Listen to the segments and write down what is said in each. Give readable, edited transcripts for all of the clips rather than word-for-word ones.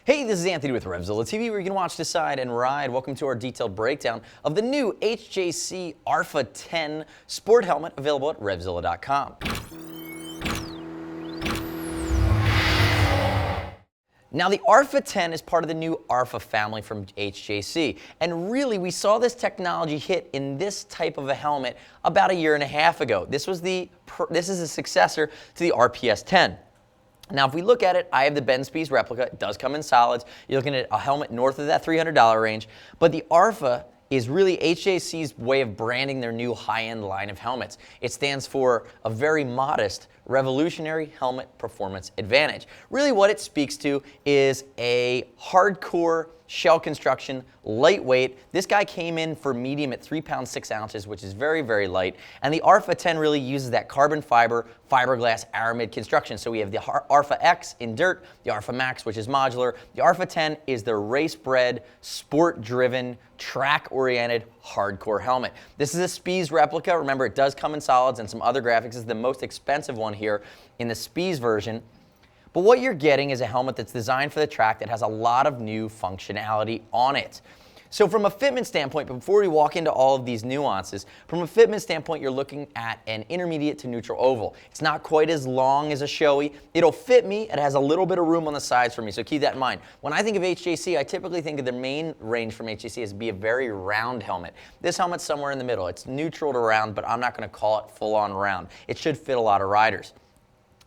Hey, this is Anthony with RevZilla TV, where you can watch, decide, and ride. Welcome to our detailed breakdown of the new HJC RPHA 10 sport helmet available at RevZilla.com. Now, the RPHA 10 is part of the new r-pha family from HJC, and really we saw this technology hit in this type of a helmet about a year and a half ago. This is a successor to the RPS 10. Now, if we look at it, I have the Spies Replica. It does come in solids. You're looking at a helmet north of that $300 range, but the r-pha is really HJC's way of branding their new high-end line of helmets. It stands for a very modest, revolutionary helmet performance advantage. Really what it speaks to is a hardcore shell construction, lightweight. This guy came in for medium at 3 pounds 6 ounces, which is very, very light. And the r-pha 10 really uses that carbon fiber, fiberglass aramid construction. So we have the r-pha X in dirt, the r-pha Max, which is modular. The r-pha 10 is the race-bred, sport-driven, track-oriented, hardcore helmet. This is a Spies replica. Remember, it does come in solids and some other graphics. This is the most expensive one here in the Spies version. But what you're getting is a helmet that's designed for the track that has a lot of new functionality on it. So from a fitment standpoint, before we walk into all of these nuances, from a fitment standpoint, you're looking at an intermediate to neutral oval. It's not quite as long as a Shoei. It'll fit me. It has a little bit of room on the sides for me, so keep that in mind. When I think of HJC, I typically think of the main range from HJC as be a very round helmet. This helmet's somewhere in the middle. It's neutral to round, but I'm not going to call it full-on round. It should fit a lot of riders.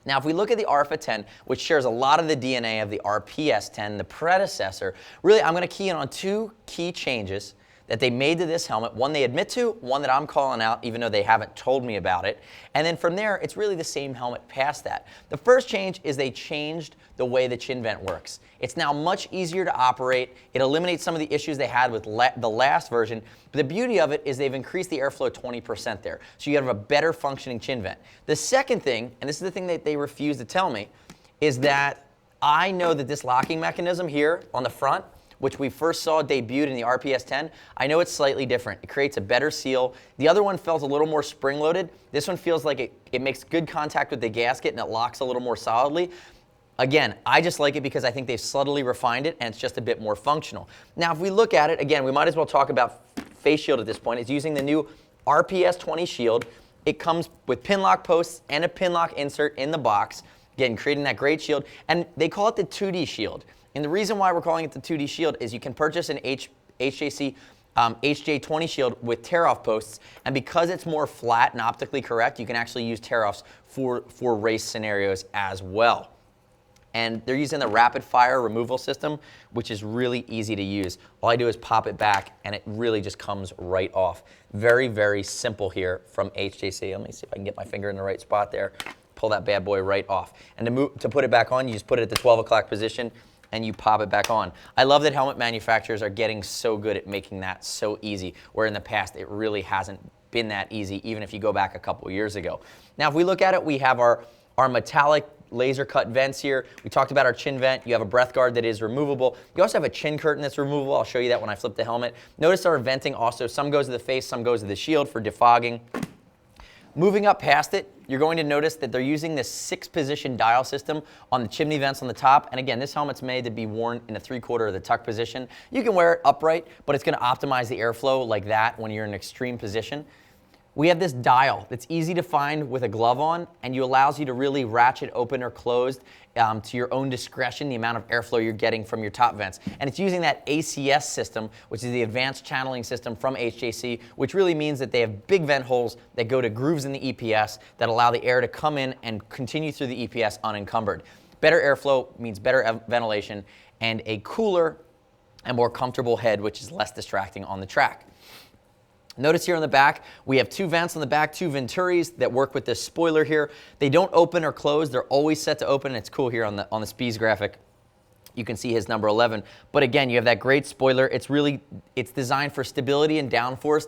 Now, if we look at the r-pha 10, which shares a lot of the DNA of the RPS 10, the predecessor, really I'm going to key in on two key changes that they made to this helmet. One they admit to, one that I'm calling out even though they haven't told me about it. And then from there, it's really the same helmet past that. The first change is they changed the way the chin vent works. It's now much easier to operate. It eliminates some of the issues they had with the last version. But the beauty of it is they've increased the airflow 20% there. So you have a better functioning chin vent. The second thing, and this is the thing that they refuse to tell me, is that I know that this locking mechanism here on the front, which we first saw debuted in the RPS 10, I know it's slightly different. It creates a better seal. The other one felt a little more spring-loaded. This one feels like it makes good contact with the gasket and it locks a little more solidly. Again, I just like it because I think they've subtly refined it and it's just a bit more functional. Now, if we look at it, again, we might as well talk about face shield at this point. It's using the new RPS 20 shield. It comes with Pinlock posts and a Pinlock insert in the box, again, creating that great shield. And they call it the 2D shield. And the reason why we're calling it the 2D shield is you can purchase an HJC HJ20 shield with tear-off posts, and because it's more flat and optically correct, you can actually use tear-offs for race scenarios as well. And they're using the rapid fire removal system, which is really easy to use. All I do is pop it back, and it really just comes right off. Very, very simple here from HJC. Let me see if I can get my finger in the right spot there. Pull that bad boy right off. And to put it back on, you just put it at the 12 o'clock position, and you pop it back on. I love that helmet manufacturers are getting so good at making that so easy, where in the past it really hasn't been that easy, even if you go back a couple years ago. Now, if we look at it, we have our metallic laser cut vents here. We talked about our chin vent. You have a breath guard that is removable. You also have a chin curtain that's removable. I'll show you that when I flip the helmet. Notice our venting also, some goes to the face, some goes to the shield for defogging. Moving up past it, you're going to notice that they're using this 6-position dial system on the chimney vents on the top. And again, this helmet's made to be worn in a 3/4 of the tuck position. You can wear it upright, but it's going to optimize the airflow like that when you're in an extreme position. We have this dial that's easy to find with a glove on, and it allows you to really ratchet open or closed to your own discretion the amount of airflow you're getting from your top vents. And it's using that ACS system, which is the Advanced Channeling System from HJC, which really means that they have big vent holes that go to grooves in the EPS that allow the air to come in and continue through the EPS unencumbered. Better airflow means better ventilation and a cooler and more comfortable head, which is less distracting on the track. Notice here on the back, we have 2 vents on the back, 2 Venturis that work with this spoiler here. They don't open or close. They're always set to open. It's cool here on the Spies graphic. You can see his number 11. But again, you have that great spoiler. It's designed for stability and downforce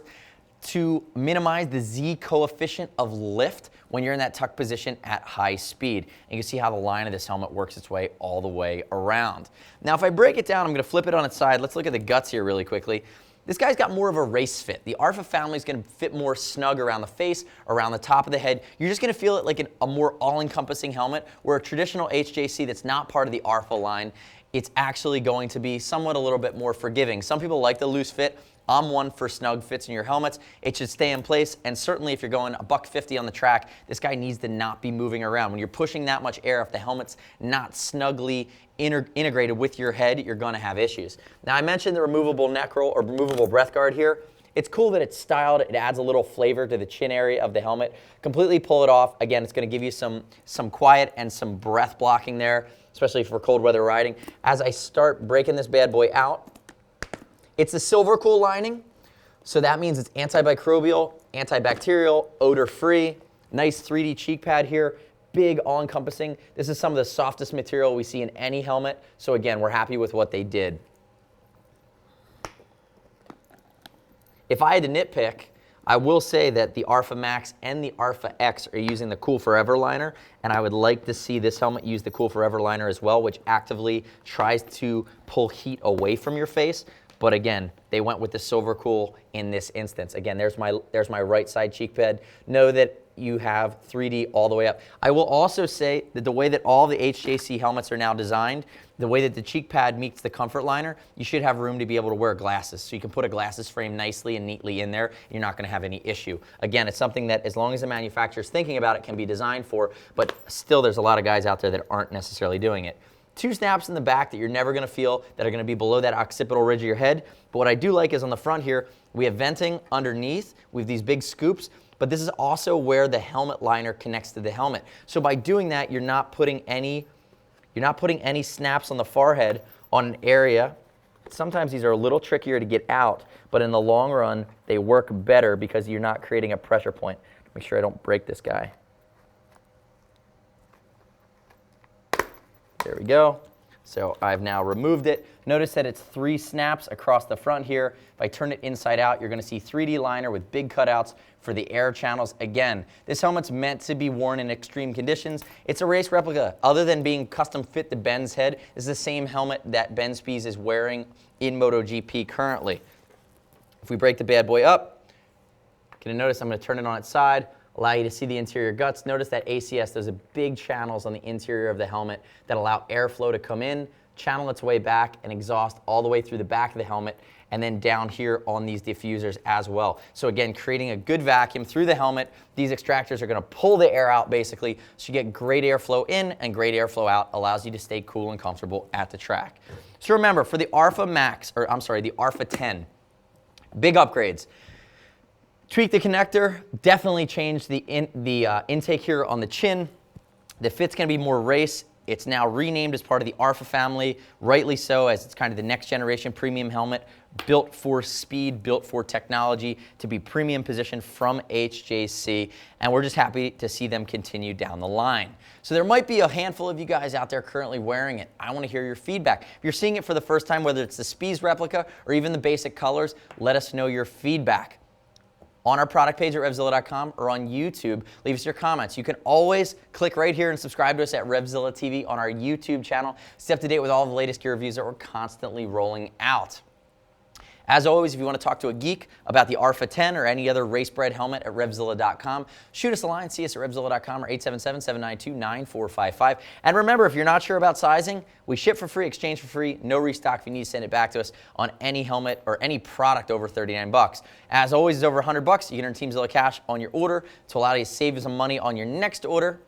to minimize the Z coefficient of lift when you're in that tuck position at high speed. And you can see how the line of this helmet works its way all the way around. Now, if I break it down, I'm going to flip it on its side. Let's look at the guts here really quickly. This guy's got more of a race fit. The r-pha family is going to fit more snug around the face, around the top of the head. You're just going to feel it like a more all-encompassing helmet, where a traditional HJC that's not part of the r-pha line it's actually going to be somewhat a little bit more forgiving. Some people like the loose fit. I'm one for snug fits in your helmets. It should stay in place, and certainly if you're going $150 on the track, this guy needs to not be moving around. When you're pushing that much air, if the helmet's not snugly integrated with your head, you're gonna have issues. Now I mentioned the removable neck roll or removable breath guard here. It's cool that it's styled. It adds a little flavor to the chin area of the helmet. Completely pull it off. Again, it's gonna give you some quiet and some breath blocking there, especially for cold weather riding. As I start breaking this bad boy out, it's a silver cool lining, so that means it's antimicrobial, antibacterial, odor-free, nice 3D cheek pad here, big all-encompassing. This is some of the softest material we see in any helmet, so again, we're happy with what they did. If I had to nitpick, I will say that the r-pha Max and the r-pha X are using the Cool Forever liner, and I would like to see this helmet use the Cool Forever liner as well, which actively tries to pull heat away from your face. But again, they went with the Silver Cool in this instance. Again, there's my right side cheek pad. Know that you have 3D all the way up. I will also say that the way that all the HJC helmets are now designed, the way that the cheek pad meets the comfort liner, you should have room to be able to wear glasses. So you can put a glasses frame nicely and neatly in there. You're not gonna have any issue. Again, it's something that as long as the manufacturer's thinking about it can be designed for, but still there's a lot of guys out there that aren't necessarily doing it. 2 snaps in the back that you're never gonna feel, that are gonna be below that occipital ridge of your head. But what I do like is on the front here, we have venting underneath. We have these big scoops, but this is also where the helmet liner connects to the helmet. So by doing that, you're not putting any snaps on the forehead on an area. Sometimes these are a little trickier to get out, but in the long run, they work better because you're not creating a pressure point. Make sure I don't break this guy. There we go. So I've now removed it. Notice that it's 3 snaps across the front here. If I turn it inside out, you're gonna see 3D liner with big cutouts for the air channels. Again, this helmet's meant to be worn in extreme conditions. It's a race replica. Other than being custom fit to Ben's head, this is the same helmet that Ben Spies is wearing in MotoGP currently. If we break the bad boy up, you're gonna notice I'm gonna turn it on its side, allow you to see the interior guts. Notice that ACS, those are big channels on the interior of the helmet that allow airflow to come in, channel its way back, and exhaust all the way through the back of the helmet, and then down here on these diffusers as well. So again, creating a good vacuum through the helmet. These extractors are gonna pull the air out basically, so you get great airflow in and great airflow out, allows you to stay cool and comfortable at the track. So remember, for the r-pha Max, or I'm sorry, the r-pha 10, big upgrades. Tweak the connector, definitely change the intake here on the chin. The fit's gonna be more race. It's now renamed as part of the r-pha family, rightly so, as it's kind of the next generation premium helmet, built for speed, built for technology, to be premium positioned from HJC, and we're just happy to see them continue down the line. So there might be a handful of you guys out there currently wearing it. I wanna hear your feedback. If you're seeing it for the first time, whether it's the Spies replica or even the basic colors, let us know your feedback. On our product page at RevZilla.com or on YouTube, leave us your comments. You can always click right here and subscribe to us at RevZilla TV on our YouTube channel. Stay up to date with all the latest gear reviews that we're constantly rolling out. As always, if you want to talk to a geek about the r-pha 10 or any other race-bred helmet at RevZilla.com, shoot us a line, see us at RevZilla.com or 877-792-9455. And remember, if you're not sure about sizing, we ship for free, exchange for free, no restock if you need to send it back to us on any helmet or any product over 39 bucks. As always, it's over 100 bucks. You can earn TeamZilla cash on your order to allow you to save you some money on your next order.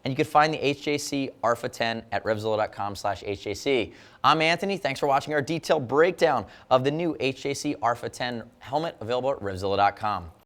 And you can find the HJC r-pha 10 at RevZilla.com/HJC. I'm Anthony. Thanks for watching our detailed breakdown of the new HJC r-pha 10 helmet available at RevZilla.com.